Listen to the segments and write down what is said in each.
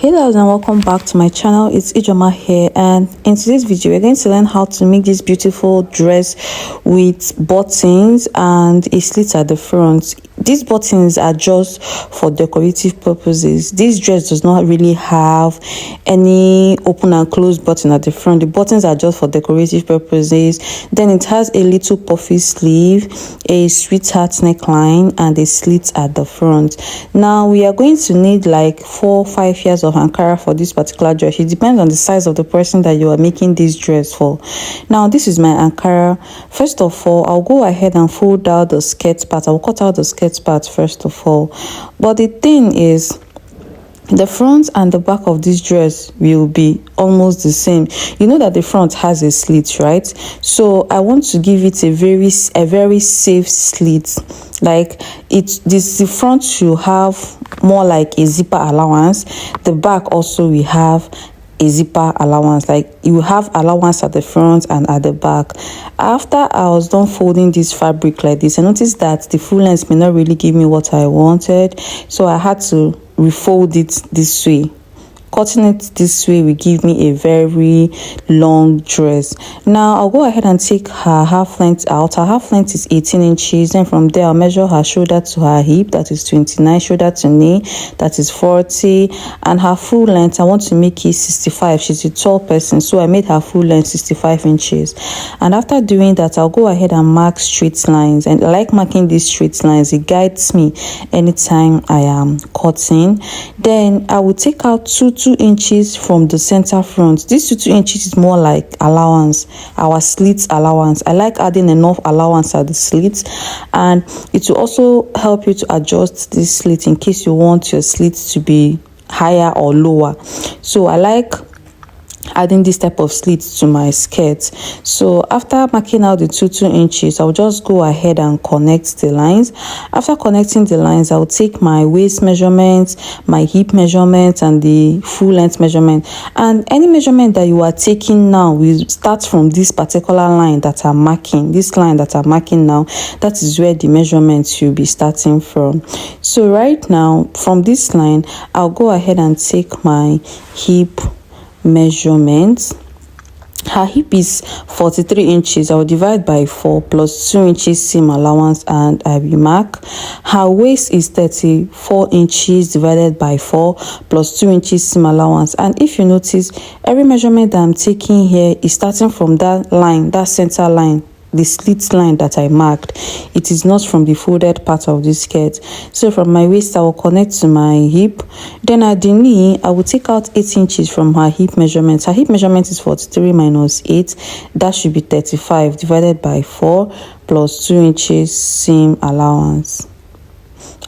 Hey guys, and welcome back to my channel. It's Ijoma here, and in today's video we're going to learn how to make this beautiful dress with buttons and a slit at the front. These buttons are just for decorative purposes. This dress does not really have any open and close button at the front. The buttons are just for decorative purposes. Then it has a little puffy sleeve, a sweetheart neckline, and a slit at the front. Now we are going to need like 4 or 5 years of ankara for this particular dress. It depends on the size of the person that you are making this dress for. Now this is my ankara. First of all, I'll go ahead and fold out the skirt part. I'll cut out the skirt part first of all. But the thing is, the front and the back of this dress will be almost the same. You know that the front has a slit, right? So I want to give it a very safe slit. Like the front should have more like a zipper allowance. The back also will have a zipper allowance. Like you have allowance at the front and at the back. After I was done folding this fabric like this, I noticed that the full length may not really give me what I wanted, so I had to refold it this way. Cutting it this way will give me a very long dress. Now I'll go ahead and take her half length out. Her half length is 18 inches. Then from there I'll measure her shoulder to her hip, that is 29, shoulder to knee, that is 40, and her full length I want to make it 65. She's a tall person, so I made her full length 65 inches. And after doing that, I'll go ahead and mark straight lines, and I like marking these straight lines. It guides me anytime I am cutting. Then I will take out 2 inches from the center front. This 2 inches is more like allowance, our slit allowance. I like adding enough allowance at the slit, and it will also help you to adjust this slit in case you want your slit to be higher or lower. So I like adding this type of slit to my skirt. So after marking out the 2 inches, I'll just go ahead and connect the lines. After connecting the lines, I'll take my waist measurement, my hip measurement, and the full length measurement. And any measurement that you are taking now will start from this particular line that I'm marking. This line that I'm marking now, that is where the measurements will be starting from. So right now, from this line, I'll go ahead and take my hip measurement. Her hip is 43 inches. I will divide by 4 plus 2 inches seam allowance, and I will mark. Her waist is 34 inches divided by 4 plus 2 inches seam allowance. And if you notice, every measurement that I'm taking here is starting from that line, that center line, the slit line that I marked. It is not from the folded part of the skirt. So from my waist, I will connect to my hip. Then at the knee, I will take out 8 inches from her hip measurement. Her hip measurement is 43 minus 8. That should be 35 divided by 4 plus 2 inches seam allowance.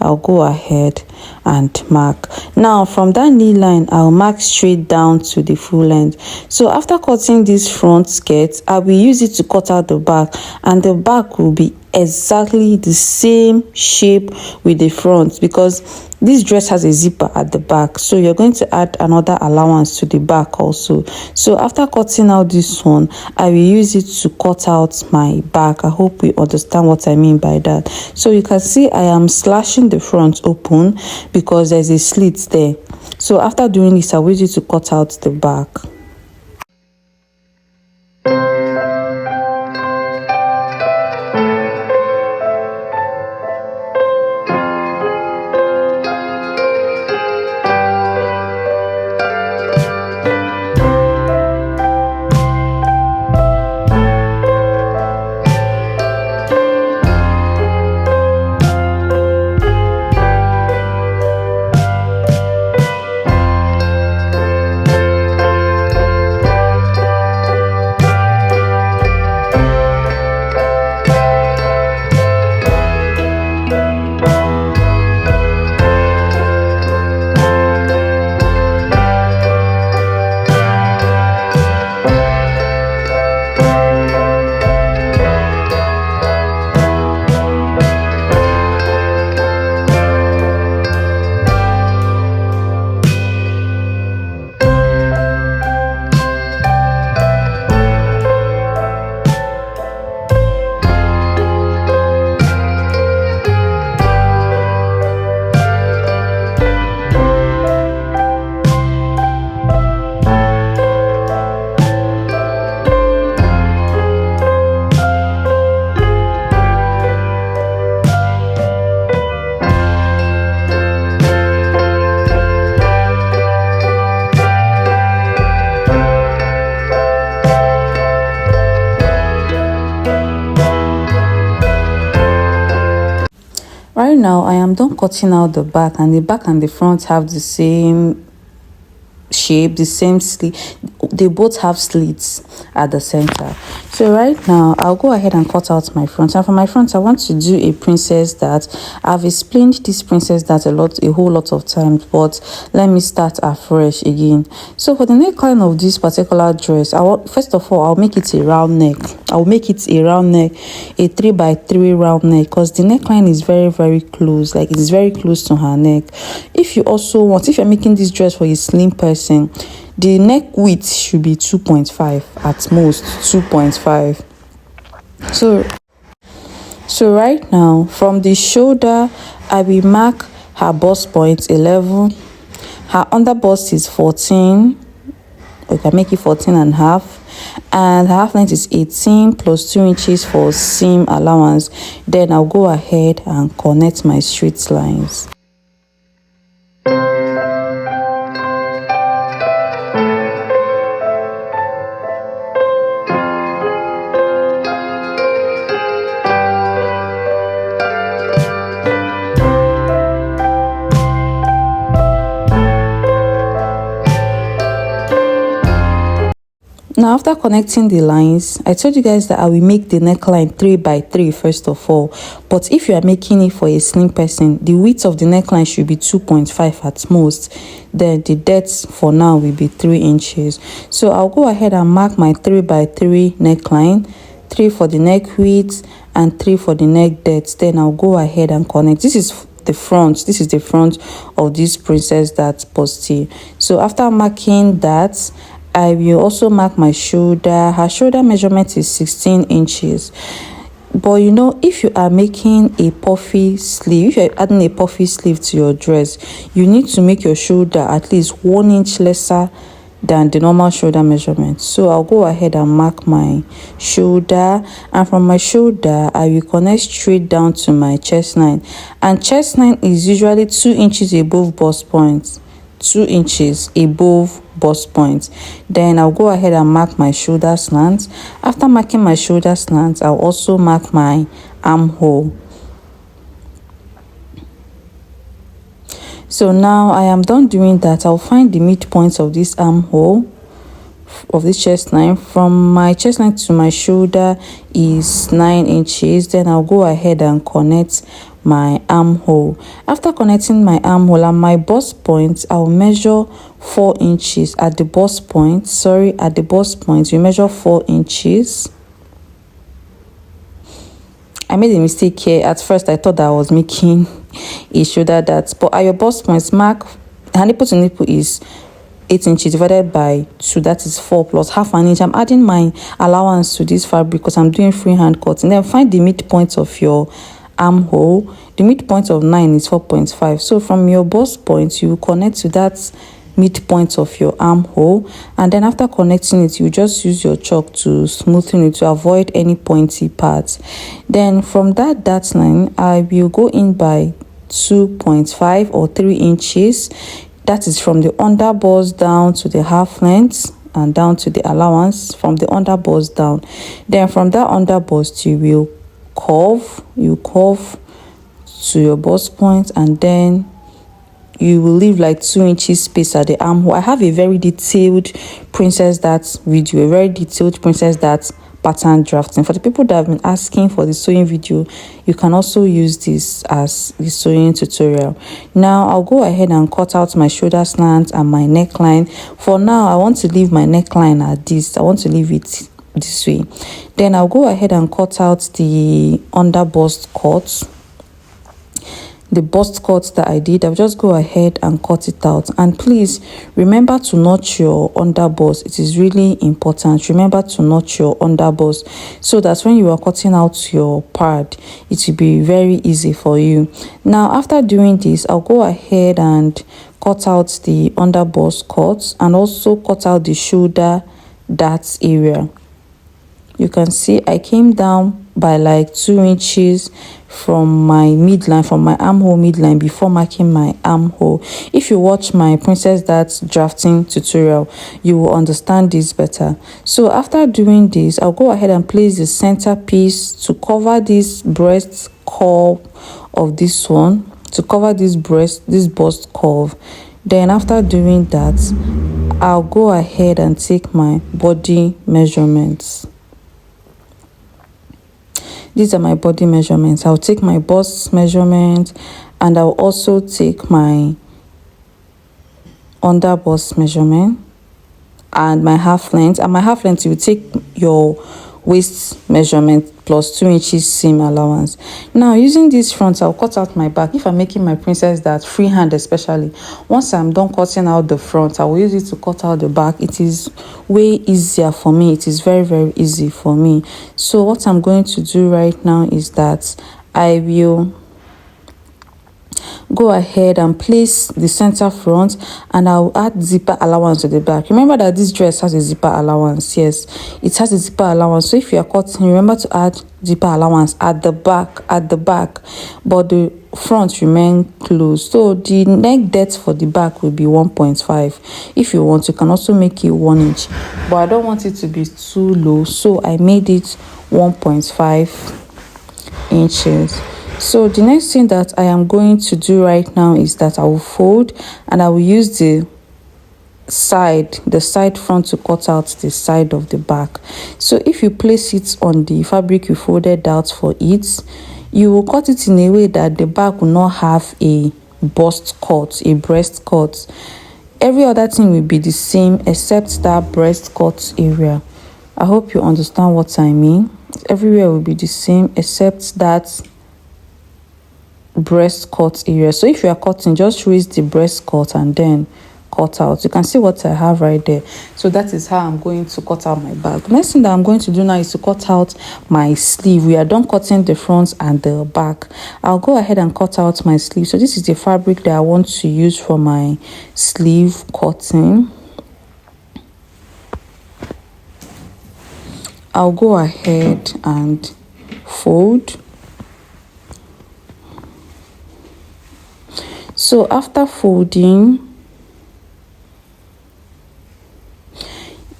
I'll go ahead and mark. Now from that knee line, I'll mark straight down to the full length. So after cutting this front skirt, I will use it to cut out the back, and the back will be exactly the same shape with the front, because this dress has a zipper at the back, so you're going to add another allowance to the back also. So after cutting out this one, I will use it to cut out my back. I hope you understand what I mean by that. So you can see I am slashing the front open because there's a slit there. So after doing this, I will use it to cut out the back. now I am done cutting out the back, and the back and the front have the same shape, the same slit. They both have slits at the center. So right now I'll go ahead and cut out my front, and for my front I want to do a princess dart. I've explained this princess dart a whole lot of times, but let me start afresh again. So for the neckline of this particular dress, first of all I'll make it a round neck. I'll make it a round neck, a 3x3 round neck, because the neckline is very close, like it's very close to her neck. If you're making this dress for a slim person, the neck width should be 2.5 at most, 2.5. So right now from the shoulder I will mark her bust point 11, her under bust is 14, we can make it 14 and a half, and her half length is 18 plus 2 inches for seam allowance. Then I'll go ahead and connect my straight lines. Now after connecting the lines, I told you guys that I will make the neckline 3x3 first of all. But if you are making it for a slim person, the width of the neckline should be 2.5 at most. Then the depth for now will be 3 inches. So I'll go ahead and mark my 3x3 neckline, 3 for the neck width and 3 for the neck depth. Then I'll go ahead and connect. This is the front of this princess dart bustier. So after marking that, I will also mark my shoulder. Her shoulder measurement is 16 inches. But you know, if you are making a puffy sleeve, if you're adding a puffy sleeve to your dress, you need to make your shoulder at least 1 inch lesser than the normal shoulder measurement. So I'll go ahead and mark my shoulder, and from my shoulder I will connect straight down to my chest line, and chest line is usually 2 inches above bust point, 2 inches above bust point. Then I'll go ahead and mark my shoulder slant. After marking my shoulder slant, I'll also mark my armhole. So now I am done doing that. I'll find the midpoint of this armhole, of this chest line. From my chest line to my shoulder is 9 inches. Then I'll go ahead and connect my armhole. After connecting my armhole and my bust point, I'll measure 4 inches at the bust point. At the bust point you measure 4 inches. I made a mistake here. At first I thought that I was making a shoulder dart, but at your bust points, mark her nipple to nipple is 8 inches divided by 2, that is 4 plus half an inch. I'm adding my allowance to this fabric because I'm doing freehand cutting. Then find the midpoint of your armhole. The midpoint of 9 is 4.5. So from your bust point, you connect to that midpoint of your armhole, and then after connecting it, you just use your chalk to smoothen it to avoid any pointy parts. Then from that dart line, I will go in by 2.5 or 3 inches. That is from the under bust down to the half length and down to the allowance, from the under bust down. Then from that under bust, you will curve to your bust point, and then you will leave like 2 inches space at the armhole. I have a very detailed princess dart video, a very detailed princess dart pattern drafting. For the people that have been asking for the sewing video, you can also use this as the sewing tutorial. Now I'll go ahead and cut out my shoulder slant and my neckline. For now, I want to leave my neckline at this. I want to leave it this way. Then I'll go ahead and cut out the under bust cut. The bust cut that I did, I'll just go ahead and cut it out. And please remember to notch your under bust. It is really important. Remember to notch your under bust so that when you are cutting out your pad, it will be very easy for you. Now after doing this, I'll go ahead and cut out the under bust cut and also cut out the shoulder dart area. You can see I came down by like 2 inches from my midline, from my armhole midline, before marking my armhole. If you watch my princess dart drafting tutorial, you will understand this better. So after doing this, I'll go ahead and place the center piece to cover this breast curve of this one to cover this bust curve. Then after doing that, I'll go ahead and take my body measurements. These are my body measurements. I'll take my bust measurement, and I'll also take my under bust measurement and my half length. And my half length, you will take your waist measurement plus 2 inches seam allowance. Now using this front, I'll cut out my back. If I'm making my princess that freehand, especially once I'm done cutting out the front, I will use it to cut out the back. It is way easier for me. It is very easy for me. So what I'm going to do right now is that I will go ahead and place the center front, and I'll add zipper allowance to the back. Remember that this dress has a zipper allowance. Yes, it has a zipper allowance. So if you are cutting, remember to add zipper allowance at the back, but the front remain closed. So the neck depth for the back will be 1.5. If you want, you can also make it 1 inch, but I don't want it to be too low, so I made it 1.5 inches. So the next thing that I am going to do right now is that I will fold, and I will use the side front to cut out the side of the back. So if you place it on the fabric you folded out for it, you will cut it in a way that the back will not have a bust cut, a breast cut. Every other thing will be the same except that breast cut area. I hope you understand what I mean. Everywhere will be the same except that breast cut area. So if you are cutting, just raise the breast cut and then cut out. You can see what I have right there. So that is how I'm going to cut out my back. The next thing that I'm going to do now is to cut out my sleeve. We are done cutting the front and the back. I'll go ahead and cut out my sleeve. So this is the fabric that I want to use for my sleeve cutting. I'll go ahead and fold. So after folding,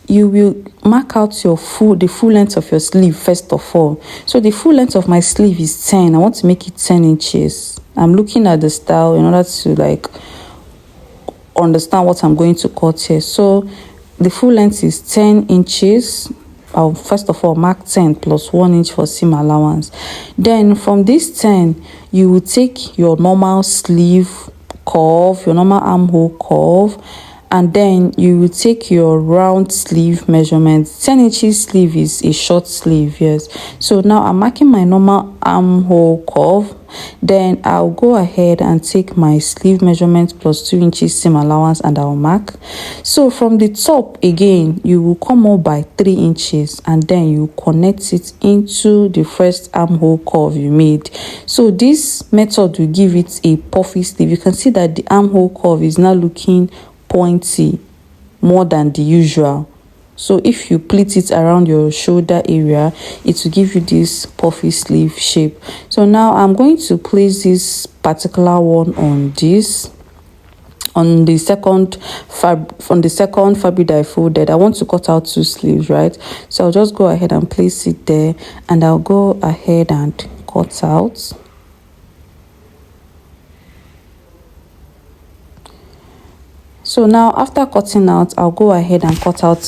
you will mark out the full length of your sleeve first of all. So the full length of my sleeve is 10. I want to make it 10 inches. I'm looking at the style in order to understand what I'm going to cut here. So the full length is 10 inches. I'll first of all mark 10 plus 1 inch for seam allowance. Then from this 10, you will take your normal sleeve curve, your normal armhole curve, and then you will take your round sleeve measurement. 10 inches sleeve is a short sleeve, yes. So now I'm marking my normal armhole curve. Then I'll go ahead and take my sleeve measurement plus 2 inches seam allowance, and I'll mark. So from the top again, you will come up by 3 inches, and then you connect it into the first armhole curve you made. So this method will give it a puffy sleeve. You can see that the armhole curve is now looking pointy more than the usual. So if you pleat it around your shoulder area, it will give you this puffy sleeve shape. So now I'm going to place this particular one on the second fabric that I folded. I want to cut out 2 sleeves, right? So I'll just go ahead and place it there, and I'll go ahead and cut out. So now after cutting out, I'll go ahead and cut out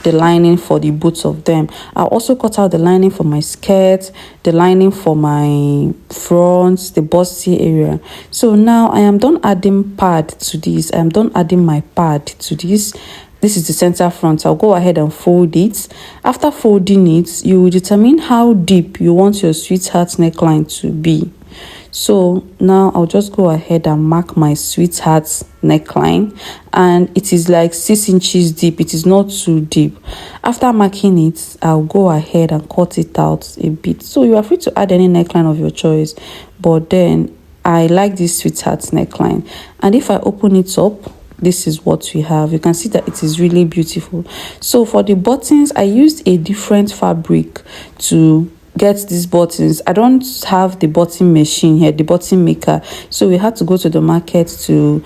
the lining for the both of them. I'll also cut out the lining for my skirt, the lining for my front, the busty area. So now I am done adding pad to this. I am done adding my pad to this. This is the center front. I'll go ahead and fold it. After folding it, you will determine how deep you want your sweetheart neckline to be. So now I'll just go ahead and mark my sweetheart's neckline, and it is like 6 inches deep. It is not too deep. After marking it, I'll go ahead and cut it out a bit. So you are free to add any neckline of your choice, but then I like this sweetheart's neckline. And if I open it up, this is what we have. You can see that it is really beautiful. So for the buttons, I used a different fabric to get these buttons. I don't have the button machine here, the button maker, so we had to go to the market to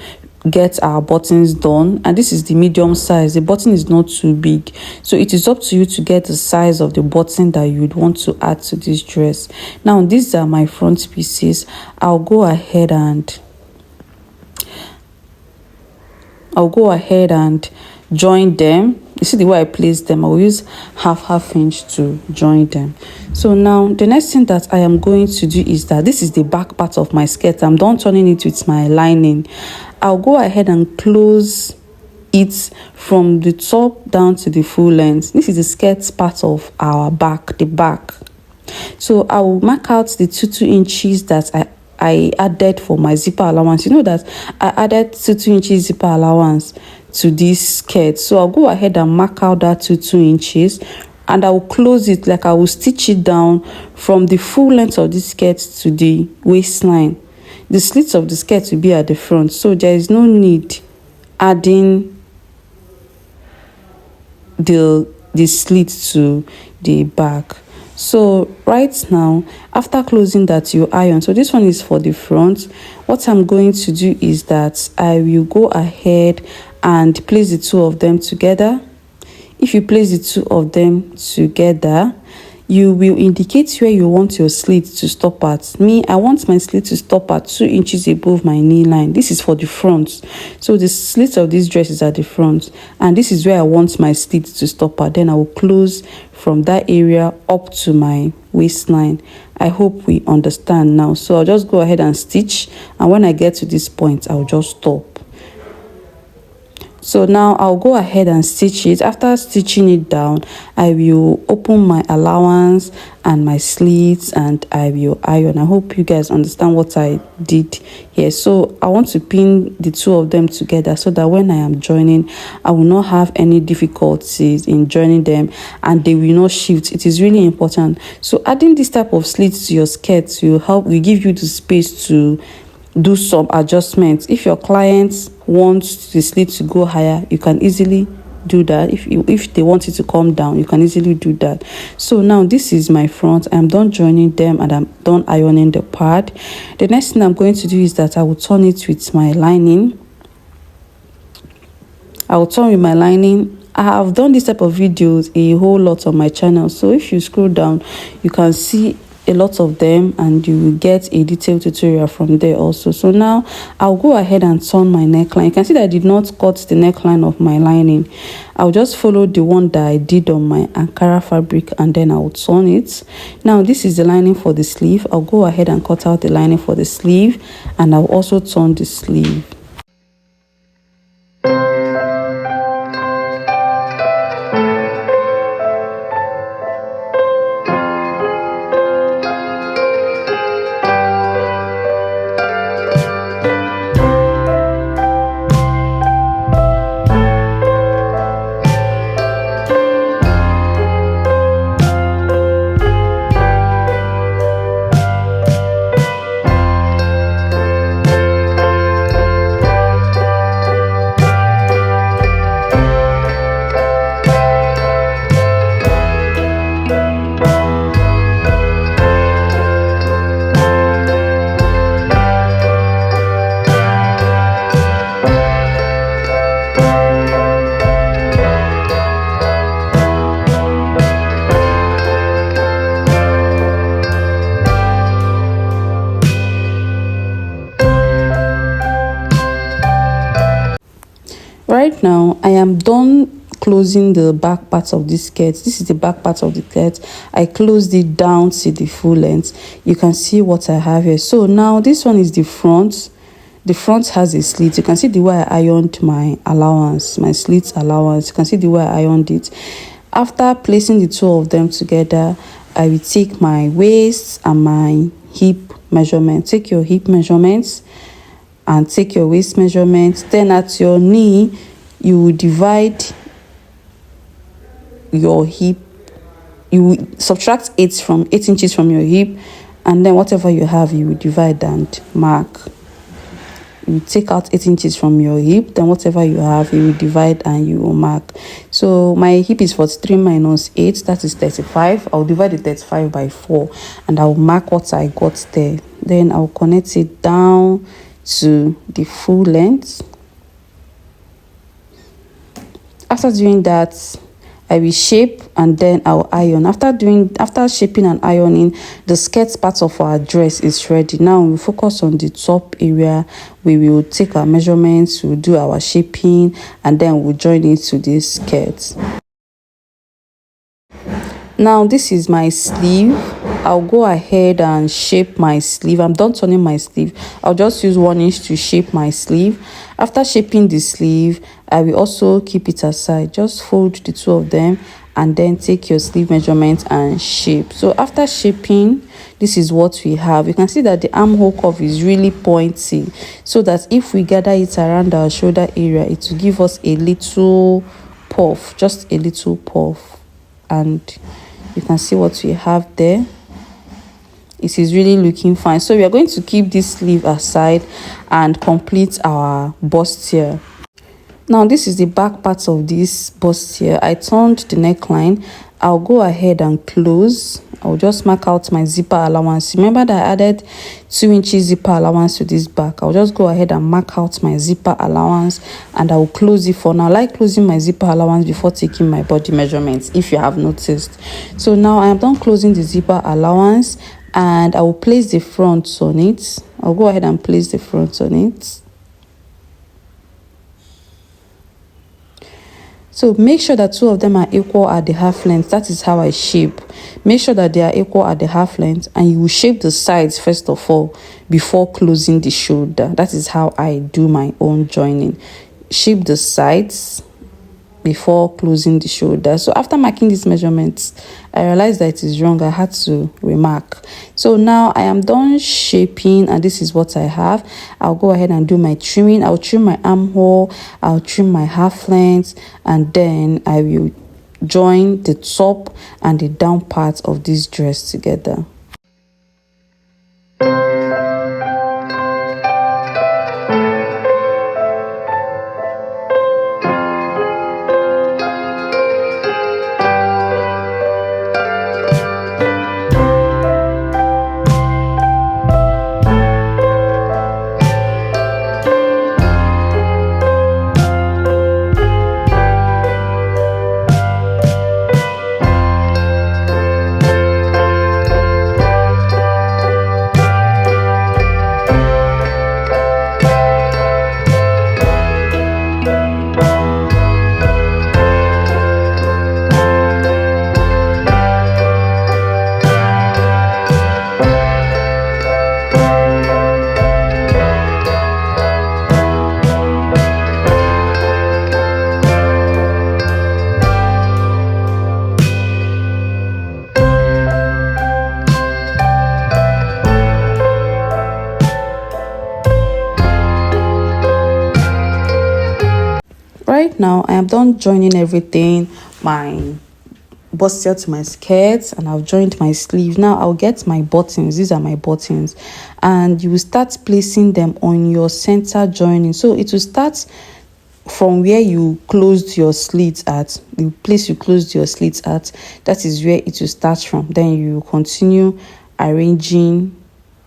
get our buttons done, and this is the medium size. The button is not too big, so it is up to you to get the size of the button that you would want to add to this dress. Now these are my front pieces. I'll go ahead and join them. You see the way I place them, I will use half inch to join them. So now the next thing that I am going to do is that this is the back part of my skirt. I'm done turning it with my lining. I'll go ahead and close it from the top down to the full length. This is the skirt part of our back, the back. So I will mark out the 2 inches that I added for my zipper allowance. You know that I added 2 inches zipper allowance to this skirt, so I'll go ahead and mark out that 2 inches, and I will close it, like I will stitch it down from the full length of the skirt to the waistline. The slits of the skirt will be at the front, so there is no need adding the slit to the back. So right now, after closing that, you iron. So this one is for the front. What I'm going to do is that I will go ahead and place the 2 of them together. If you place the 2 of them together, you will indicate where you want your slit to stop at. Me, I want my slit to stop at 2 inches above my knee line. This is for the front. So the slit of this dress is at the front, and this is where I want my slit to stop at. Then I will close from that area up to my waistline. I hope we understand now. So I'll just go ahead and stitch, and when I get to this point, I'll just stop. So now I'll go ahead and stitch it. After stitching it down, I will open my allowance and my slits, and I will iron. I hope you guys understand what I did here. So I want to pin the 2 of them together so that when I am joining, I will not have any difficulties in joining them, and they will not shift. It is really important. So adding this type of slits to your skirt will give you the space to do some adjustments. If your clients want the slit to go higher, you can easily do that. If they want it to come down, you can easily do that. So now this is my front. I'm done joining them, and I'm done ironing the part. The next thing I'm going to do is that I will turn it with my lining. I will turn with my lining. I have done this type of videos a whole lot on my channel, so if you scroll down, you can see a lot of them, and you will get a detailed tutorial from there also. So now I'll go ahead and turn my neckline. You can see that I did not cut the neckline of my lining. I'll just follow the one that I did on my ankara fabric, and then I'll turn it. Now this is the lining for the sleeve. I'll go ahead and cut out the lining for the sleeve, and I'll also turn the sleeve. Right now, I am done closing the back part of this skirt. This is the back part of the skirt. I closed it down to the full length. You can see what I have here. So now this one is the front. The front has a slit. You can see the way I ironed my allowance, my slit allowance. You can see the way I ironed it. After placing the 2 of them together, I will take my waist and my hip measurement. Take your hip measurements and take your waist measurements. Then at your knee, you will divide your hip. You will subtract 8 inches from your hip, and then whatever you have, you will divide and mark. You take out 8 inches from your hip, then whatever you have, you will divide and you will mark. So my hip is 43 minus 8, that is 35. I'll divide the 35 by 4, and I'll mark what I got there. Then I'll connect it down to the full length. After doing that, I will shape and then I'll iron. After shaping and ironing, the skirt part of our dress is ready. Now we focus on the top area. We will take our measurements, we'll do our shaping, and then we'll join it to this skirt. Now this is my sleeve. I'll go ahead and shape my sleeve. I'm done turning my sleeve. I'll just use 1 inch to shape my sleeve. After shaping the sleeve, I will also keep it aside. Just fold the two of them and then take your sleeve measurement and shape. So after shaping, this is what we have. You can see that the armhole curve is really pointy, so that if we gather it around our shoulder area, it will give us a little puff, just a little puff. And you can see what we have there. It is really looking fine. So we are going to keep this sleeve aside and complete our bustier. Now this is the back part of this bustier. I turned the neckline. I'll go ahead and close. I'll just mark out my zipper allowance. Remember that I added 2 inches zipper allowance to this back. I'll just go ahead and mark out my zipper allowance and I'll close it for now. I like closing my zipper allowance before taking my body measurements, if you have noticed. So now I am done closing the zipper allowance and I will place the front on it. I'll go ahead and place the front on it. So make sure that two of them are equal at the half length. That is how I shape. Make sure that they are equal at the half length, and you will shape the sides first of all before closing the shoulder. That is how I do my own joining. Shape the sides before closing the shoulder. So after marking these measurements, I realized that it is wrong. I had to remark. So now I am done shaping and this is what I have. I'll go ahead and do my trimming. I'll trim my armhole, I'll trim my half length, and then I will join the top and the down part of this dress together. Right now I am done joining everything, my bustier to my skirt, and I've joined my sleeve. Now I'll get my buttons. These are my buttons, and you will start placing them on your center joining. So it will start from where you closed your slit at, the place you closed your slit at. That is where it will start from. Then you continue arranging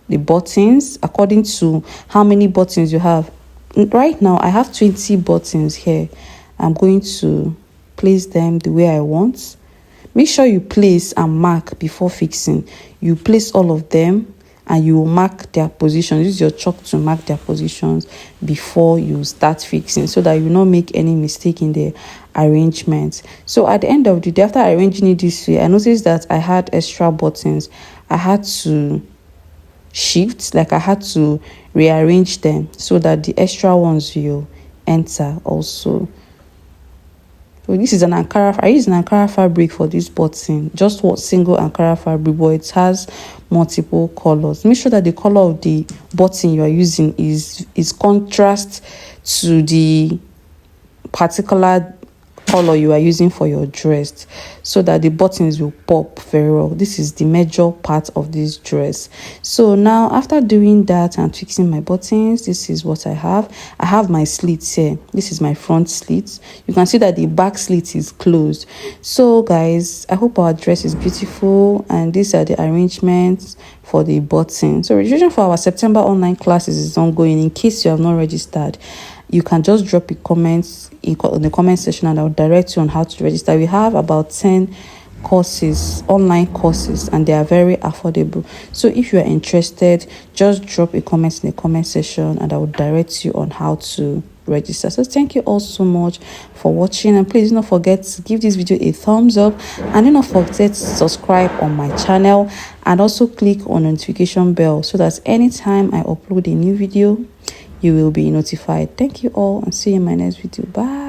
the buttons according to how many buttons you have. Right now I have 20 buttons here. I'm going to place them the way I want. Make sure you place and mark before fixing. You place all of them and you will mark their positions. Use your chalk to mark their positions before you start fixing, so that you will not make any mistake in the arrangement. So at the end of the day, after arranging it this way, I noticed that I had extra buttons. I had to shift, like I had to rearrange them so that the extra ones will enter also. So this is an ankara. I use an ankara fabric for this button, just one single ankara fabric, but it has multiple colors. Make sure that the color of the button you are using is contrast to the particular color you are using for your dress, so that the buttons will pop very well. This is the major part of this dress. So now after doing that and fixing my buttons, this is what I have. I have my slits here. This is my front slit. You can see that the back slit is closed. So guys, I hope our dress is beautiful, and these are the arrangements for the button. So registration for our September online classes is ongoing. In case you have not registered, you can just drop a comment in the comment section, and I'll direct you on how to register. We have about 10 courses, online courses, and they are very affordable. So if you are interested, just drop a comment in the comment section and I will direct you on how to register. So thank you all so much for watching, and please do not forget to give this video a thumbs up, and do not forget to subscribe on my channel, and also click on notification bell so that anytime I upload a new video you will be notified. Thank you all, and see you in my next video. Bye.